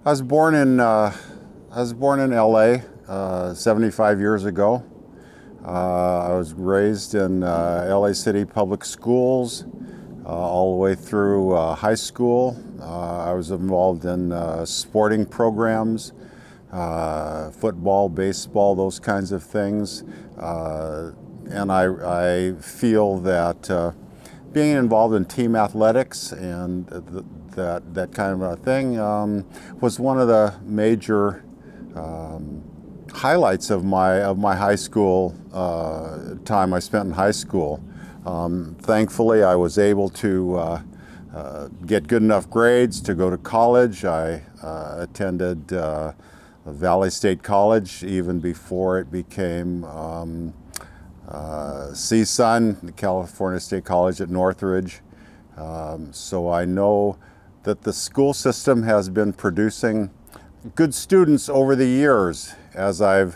I was born in LA 75 years ago. I was raised in LA City public schools all the way through high school. I was involved in sporting programs, football, baseball, those kinds of things. And I feel that being involved in team athletics and that kind of a thing was one of the major highlights of my high school time I spent in high school. Thankfully, I was able to get good enough grades to go to college. I attended Valley State College even before it became CSUN, California State College at Northridge. So I know that the school system has been producing good students over the years as I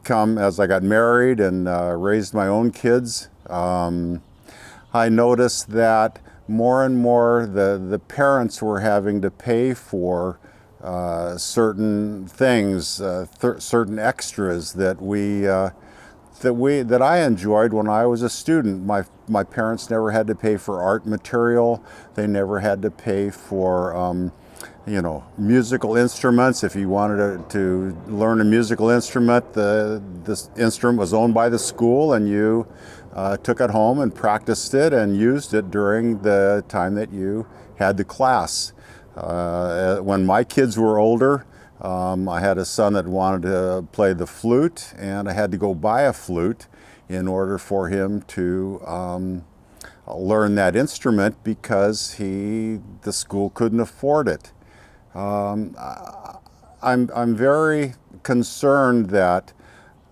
got married and raised my own kids. I noticed that more and more the parents were having to pay for certain things, certain extras that I enjoyed when I was a student. My parents never had to pay for art material. They never had to pay for musical instruments. If you wanted to learn a musical instrument, this instrument was owned by the school, and you took it home and practiced it and used it during the time that you had the class. When my kids were older, I had a son that wanted to play the flute, and I had to go buy a flute in order for him to learn that instrument because the school couldn't afford it. I'm very concerned that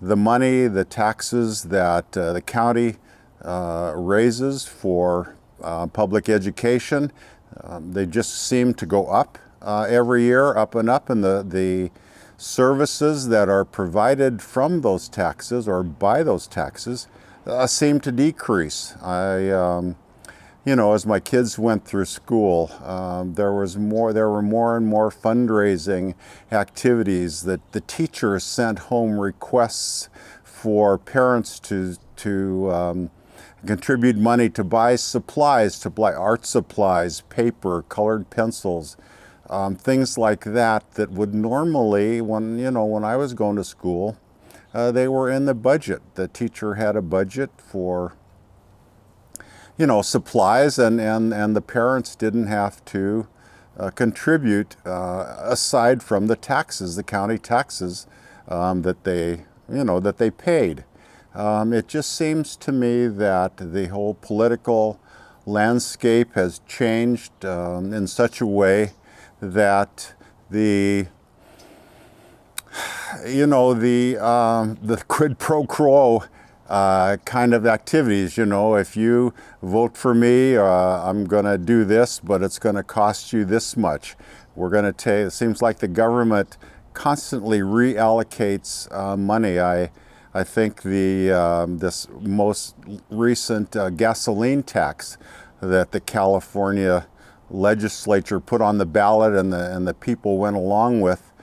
the money, the taxes that the county raises for public education, they just seem to go up every year, up and up, and the services that are provided from those taxes or by those taxes seem to decrease. As my kids went through school, there were more and more fundraising activities that the teachers sent home requests for parents to contribute money to buy supplies, to buy art supplies, paper, colored pencils, things like that would normally, when I was going to school, they were in the budget. The teacher had a budget for supplies, and the parents didn't have to contribute aside from the taxes, the county taxes that they paid. It just seems to me that the whole political landscape has changed in such a way that the quid pro quo kind of activities. If you vote for me, I'm going to do this, but it's going to cost you this much. We're going to take. It seems like the government constantly reallocates money. I think this most recent gasoline tax that the California legislature put on the ballot and the people went along with.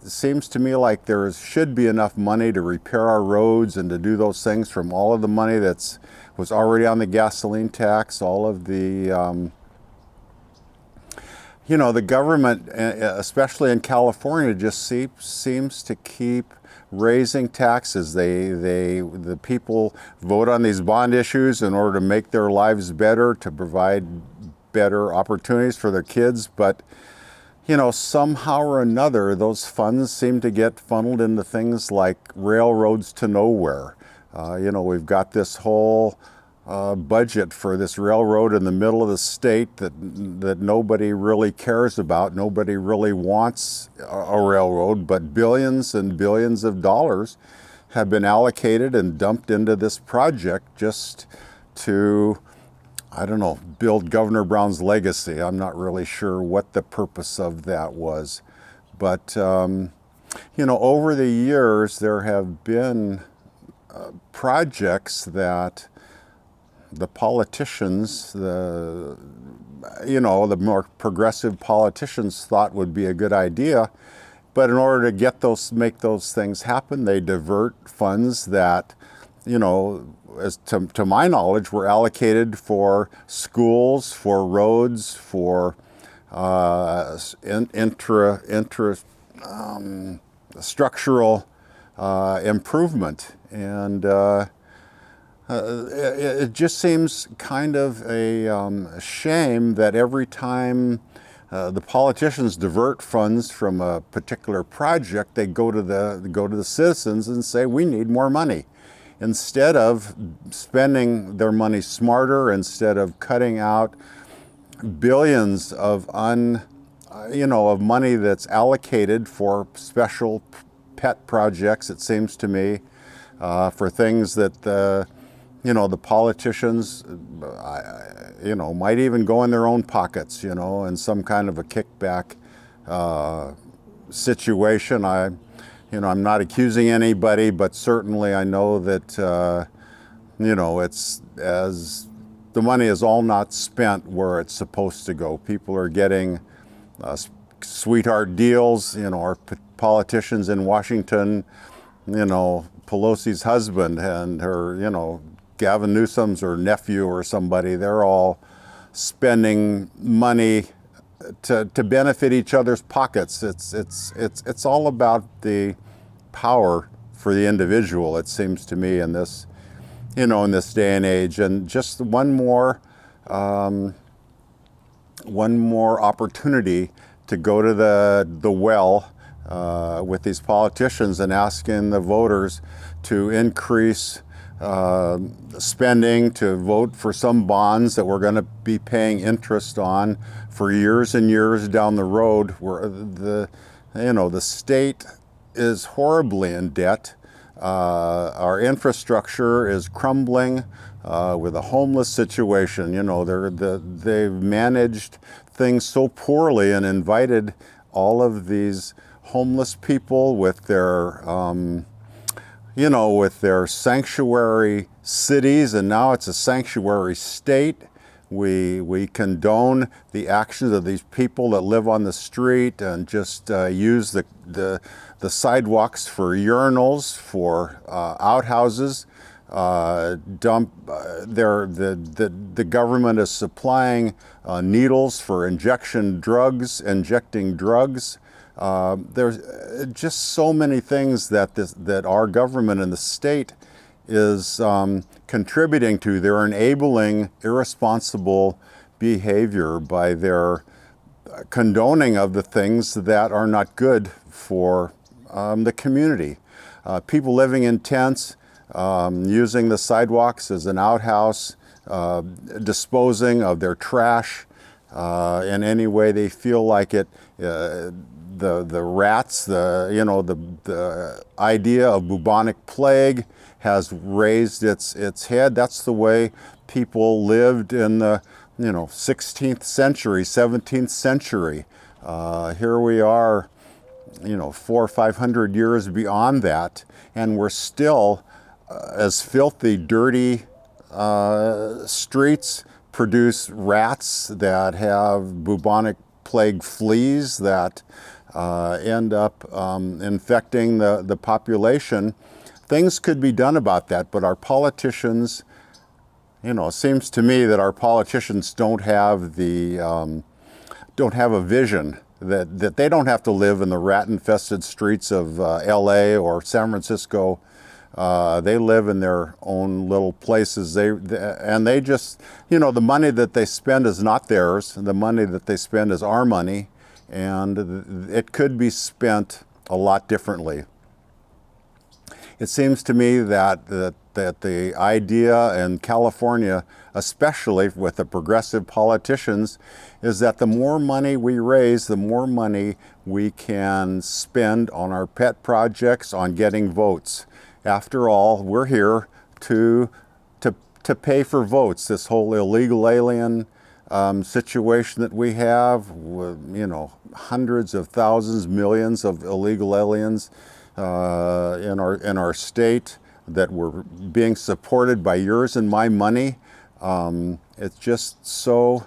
Seems to me like there should be enough money to repair our roads and to do those things from all of the money was already on the gasoline tax, all of the the government, especially in California, just seems to keep raising taxes. The people vote on these bond issues in order to make their lives better, to provide better opportunities for their kids, but somehow or another, those funds seem to get funneled into things like railroads to nowhere. We've got this whole budget for this railroad in the middle of the state that nobody really cares about. Nobody really wants a railroad, but billions and billions of dollars have been allocated and dumped into this project just to, build Governor Brown's legacy. I'm not really sure what the purpose of that was. But, over the years, there have been projects that the politicians, the more progressive politicians thought would be a good idea. But in order to make those things happen, they divert funds that, as to my knowledge, were allocated for schools, for roads, for structural improvement. And it just seems kind of a shame that every time the politicians divert funds from a particular project, they go to the citizens and say, we need more money. Instead of spending their money smarter, instead of cutting out billions of money that's allocated for special pet projects, it seems to me, for things that the politicians, might even go in their own pockets, in some kind of a kickback situation. I'm not accusing anybody, but certainly I know that, it's as the money is all not spent where it's supposed to go. People are getting sweetheart deals, our politicians in Washington, Pelosi's husband and her, Gavin Newsom's or nephew or somebody, they're all spending money to benefit each other's pockets. It's all about the power for the individual, it seems to me, in this, in this day and age. And just one more opportunity to go to the well with these politicians and asking the voters to increase spending, to vote for some bonds that we're going to be paying interest on for years and years down the road, where the state is horribly in debt. Our infrastructure is crumbling with a homeless situation. They've managed things so poorly and invited all of these homeless people with their sanctuary cities, and now it's a sanctuary state. We condone the actions of these people that live on the street and just use the sidewalks for urinals, for outhouses. The government is supplying needles for injecting drugs. There's just so many things that our government and the state is contributing to. They're enabling irresponsible behavior by their condoning of the things that are not good for the community. People living in tents, using the sidewalks as an outhouse, disposing of their trash in any way they feel like it. The rats, the idea of bubonic plague has raised its head. That's the way people lived in the 16th century, 17th century. Here we are, 400 or 500 years beyond that, and we're still as filthy, dirty streets produce rats that have bubonic plague fleas that end up infecting the population. Things could be done about that, but our politicians, it seems to me that our politicians don't have a vision that they don't have to live in the rat-infested streets of LA or San Francisco. They live in their own little places. They just, the money that they spend is not theirs. The money that they spend is our money, and it could be spent a lot differently. It seems to me that the idea in California, especially with the progressive politicians, is that the more money we raise, the more money we can spend on our pet projects, on getting votes. After all, we're here to pay for votes. This whole illegal alien situation that we have, hundreds of thousands, millions of illegal aliens in our state that were being supported by yours and my money. It's just so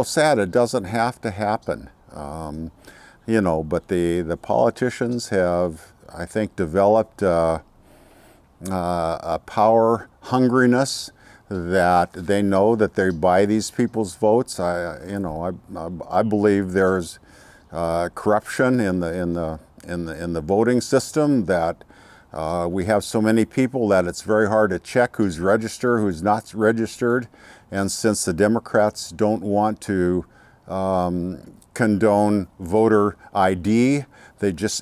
sad. It doesn't have to happen. But the politicians have, I think, developed a power hungriness that they know that they buy these people's votes. I believe there's corruption in the voting system, that we have so many people that it's very hard to check who's registered, who's not registered. And since the Democrats don't want to condone voter ID,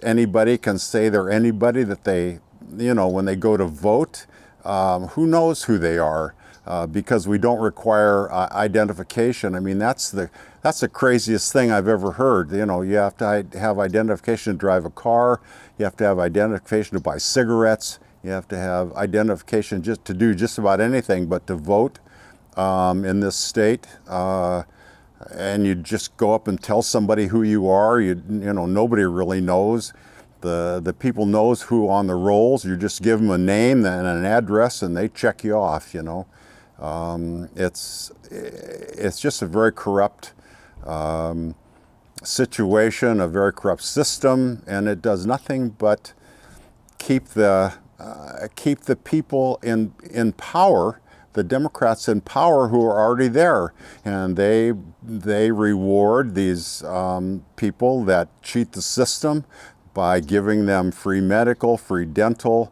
anybody can say they're anybody that they, when they go to vote, who knows who they are, because we don't require identification. I mean, that's the craziest thing I've ever heard. You have to have identification to drive a car. You have to have identification to buy cigarettes. You have to have identification just to do just about anything, but to vote in this state. And you just go up and tell somebody who you are. Nobody really knows. The people knows who on the rolls. You just give them a name and an address, and they check you off. It's just a very corrupt situation, a very corrupt system, and it does nothing but keep the people in power, the Democrats in power who are already there, and they reward these people that cheat the system by giving them free medical, free dental,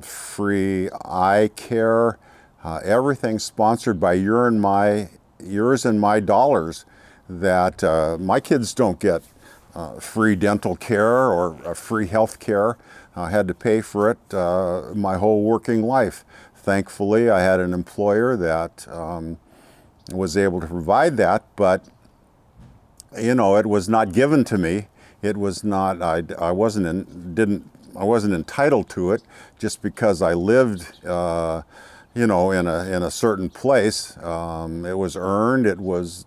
free eye care, everything sponsored by yours and my dollars. That my kids don't get free dental care or free health care. I had to pay for it my whole working life. Thankfully, I had an employer that was able to provide that, but it was not given to me. It was not. I wasn't entitled to it just because I lived, in a certain place. It was earned. It was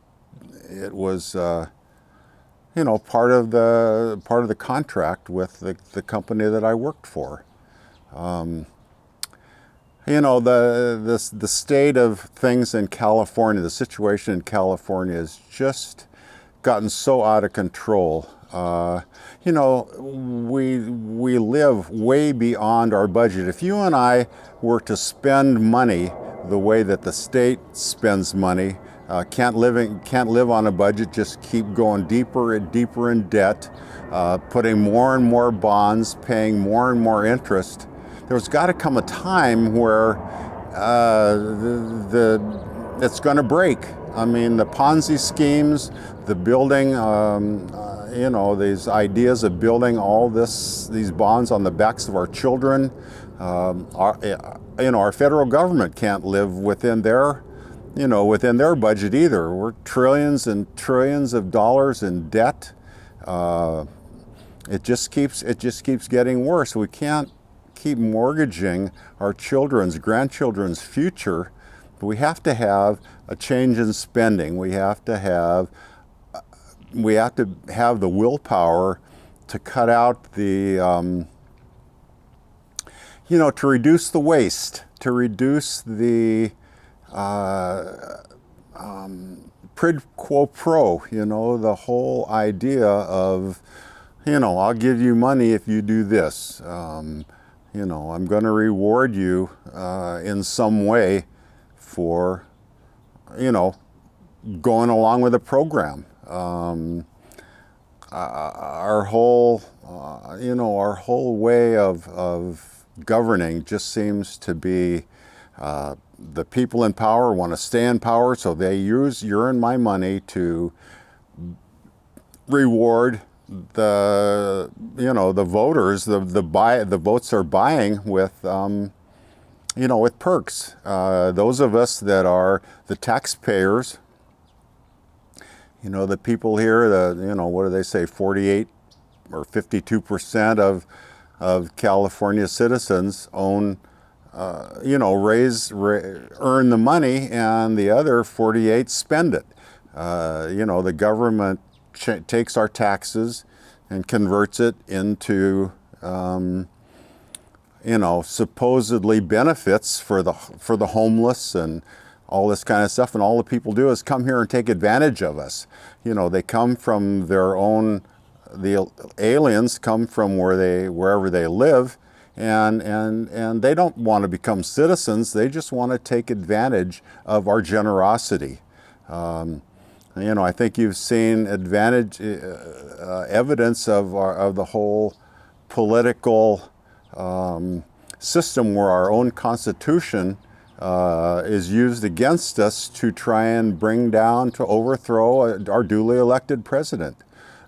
part of the contract with the company that I worked for. The state of things in California, the situation in California has just gotten so out of control. We live way beyond our budget. If you and I were to spend money the way that the state spends money, can't live on a budget, just keep going deeper and deeper in debt, putting more and more bonds, paying more and more interest. There's got to come a time where it's going to break. I mean, the Ponzi schemes, the building, these ideas of building all these bonds on the backs of our children. Our federal government can't live within their budget either. We're trillions and trillions of dollars in debt. It just keeps getting worse. We can't keep mortgaging our children's, grandchildren's future. But we have to have a change in spending. We have to have the willpower to cut out to reduce the waste, to reduce the quid pro quo, the whole idea of, I'll give you money if you do this. I'm going to reward you in some way for, going along with the program. Our whole way of governing just seems to be the people in power want to stay in power, so they use your and my money to reward the voters, the votes they're buying with with perks. Those of us that are the taxpayers, the people here, what do they say, 48 or 52% of California citizens own, earn the money, and the other 48 spend it. The government takes our taxes and converts it into, supposedly benefits for the homeless and all this kind of stuff, and all the people do is come here and take advantage of us. They come from their own, the aliens come from wherever they live, and they don't want to become citizens. They just want to take advantage of our generosity. I think you've seen evidence of the whole political system where our own Constitution is used against us to try and bring down, to overthrow our duly elected president.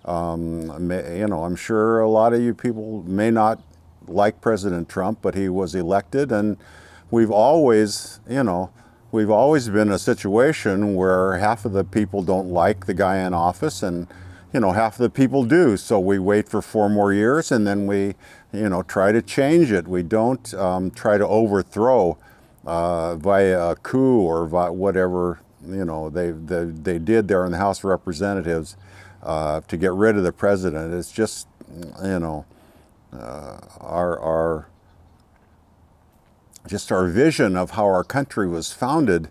I'm sure a lot of you people may not like President Trump, but he was elected, and we've always been in a situation where half of the people don't like the guy in office, and half of the people do. So we wait for 4 more years, and then we try to change it. We don't try to overthrow via a coup or via whatever they did there in the House of Representatives to get rid of the president. It's just our vision of how our country was founded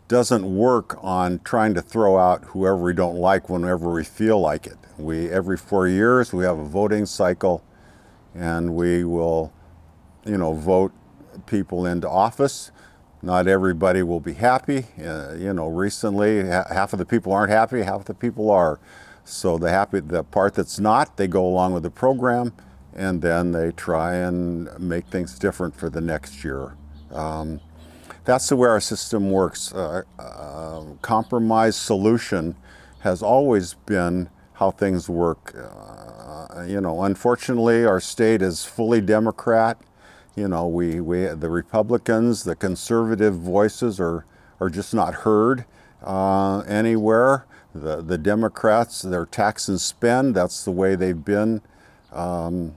doesn't work on trying to throw out whoever we don't like whenever we feel like it. Every 4 years we have a voting cycle, and we will vote people into office. Not everybody will be happy. Recently half of the people aren't happy, half of the people are. So the part that's not, they go along with the program, and then they try and make things different for the next year. That's the way our system works. Compromise solution has always been how things work. Unfortunately, our state is fully Democrat. The Republicans, the conservative voices are just not heard anywhere. The Democrats, their tax and spend, that's the way they've been, from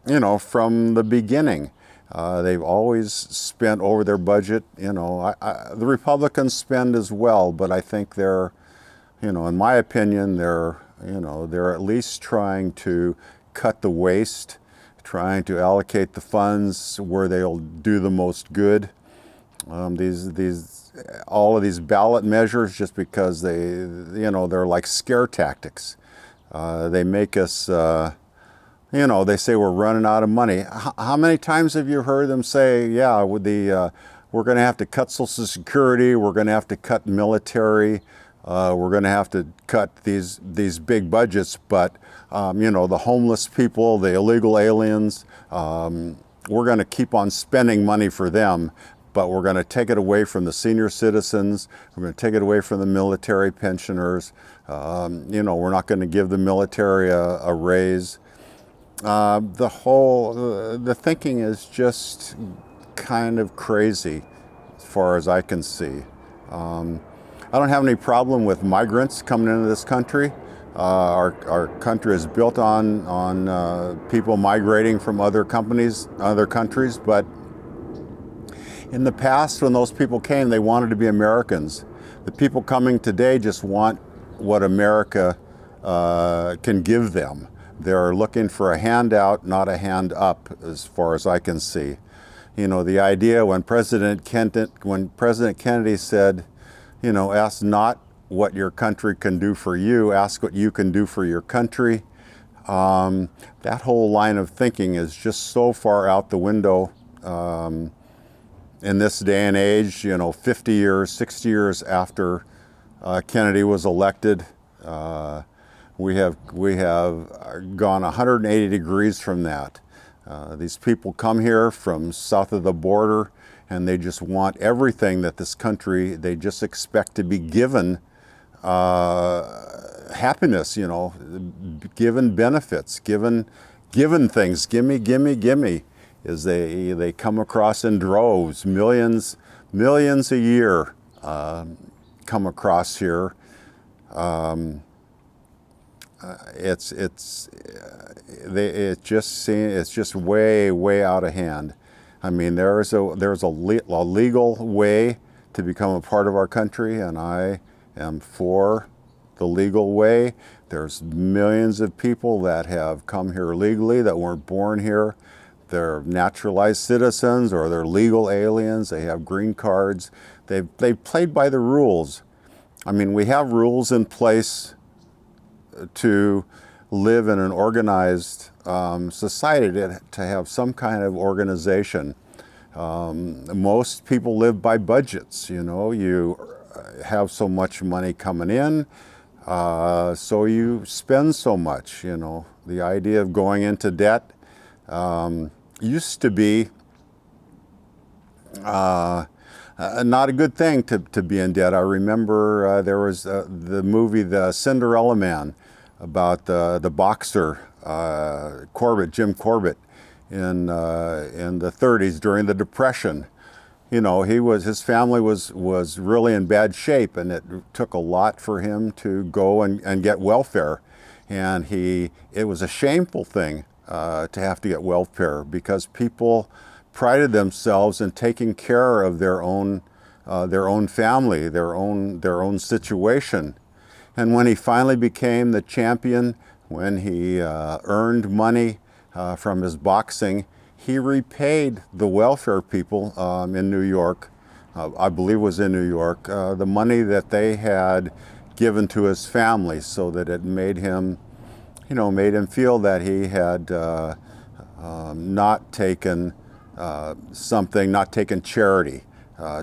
the beginning. They've always spent over their budget. The Republicans spend as well, but I think they're, in my opinion, they're at least trying to cut the waste, trying to allocate the funds where they'll do the most good. All of these ballot measures, just because they're like scare tactics. They make us, they say we're running out of money. How many times have you heard them say, yeah, we're going to have to cut Social Security, we're going to have to cut military, we're going to have to cut these big budgets, but the homeless people, the illegal aliens, we're going to keep on spending money for them, but we're going to take it away from the senior citizens, we're going to take it away from the military pensioners, we're not going to give the military a raise. The thinking is just kind of crazy as far as I can see. I don't have any problem with migrants coming into this country. Our country is built on people migrating from other countries, but in the past, when those people came, they wanted to be Americans. The people coming today just want what America can give them. They're looking for a handout, not a hand up, as far as I can see. The idea when President Kennedy said, ask not what your country can do for you, ask what you can do for your country. That whole line of thinking is just so far out the window in this day and age, 50 years, 60 years after Kennedy was elected. We have gone 180 degrees from that. These people come here from south of the border, and they just want everything that this country, they just expect to be given happiness, given benefits, given things, gimme, as they come across in droves, millions a year come across here. It's just way out of hand. I mean, there's a legal way to become a part of our country, and I am for the legal way. There's millions of people that have come here legally that weren't born here, they're naturalized citizens or they're legal aliens. They have green cards. They've played by the rules. I mean, we have rules in place to live in an organized society, to have some kind of organization. Most people live by budgets. You know, you have so much money coming in, so you spend so much. You know, the idea of going into debt used to be not a good thing to be in debt. I remember there was the movie The Cinderella Man about the boxer Jim Corbett in the 30s during the Depression. You know, his family was really in bad shape, and it took a lot for him to go and get welfare. And it was a shameful thing to have to get welfare, because people prided themselves in taking care of their own family, their own situation. And when he finally became the champion, when he earned money from his boxing, he repaid the welfare people in New York, I believe it was in New York, the money that they had given to his family, so that it made him feel that he had not taken not taken charity.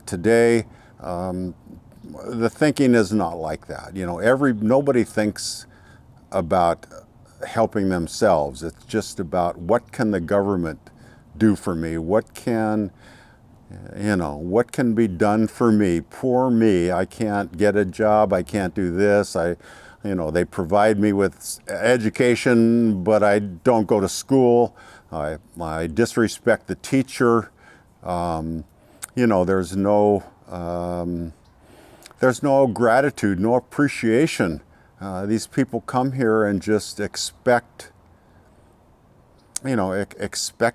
Today, the thinking is not like that. You know, nobody thinks about helping themselves. It's just about, what can the government do for me? What can be done for me? Poor me. I can't get a job. I can't do this. They provide me with education, but I don't go to school. I disrespect the teacher. There's no gratitude, no appreciation. These people come here and just expect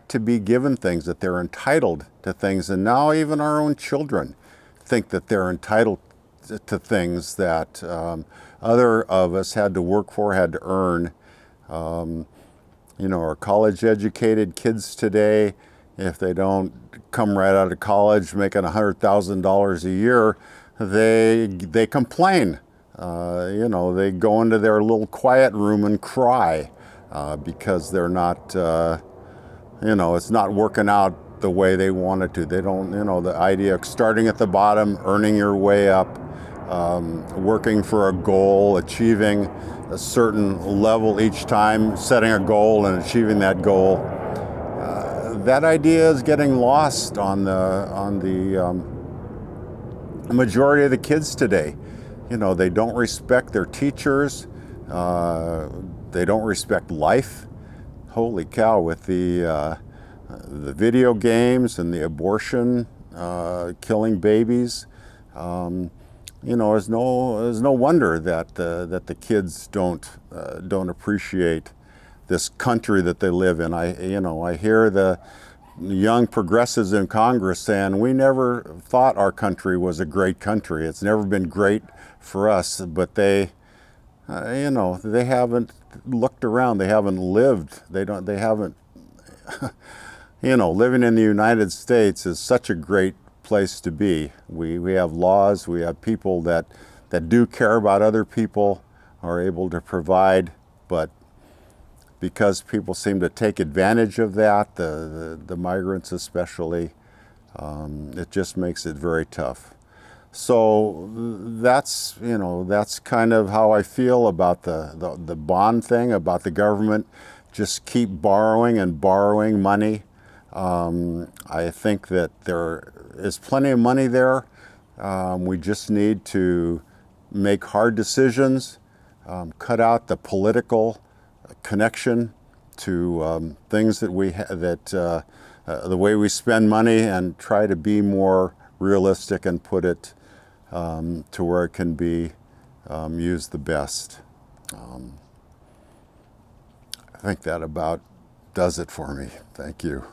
to be given things, that they're entitled to things. And now even our own children think that they're entitled to things that other of us had to work for, had to earn. Our college-educated kids today, if they don't come right out of college making $100,000 a year, they complain. They go into their little quiet room and cry because they're not, it's not working out the way they want it to. They don't, the idea of starting at the bottom, earning your way up, working for a goal, achieving a certain level each time, setting a goal and achieving that goal. That idea is getting lost on the majority of the kids today. They don't respect their teachers. They don't respect life. Holy cow, with the video games and the abortion, killing babies. There's no wonder that the kids don't appreciate this country that they live in. I hear the young progressives in Congress saying, we never thought our country was a great country. It's never been great for us. But they haven't looked around. They haven't lived. They haven't. Living in the United States is such a great place to be. We have laws. We have people that do care about other people, are able to provide, but because people seem to take advantage of that, the migrants especially, it just makes it very tough. So that's kind of how I feel about the bond thing, about the government just keep borrowing and borrowing money. I think that there is plenty of money there. We just need to make hard decisions, cut out the political connection to things that the way we spend money, and try to be more realistic and put it to where it can be used the best. I think that about does it for me. Thank you.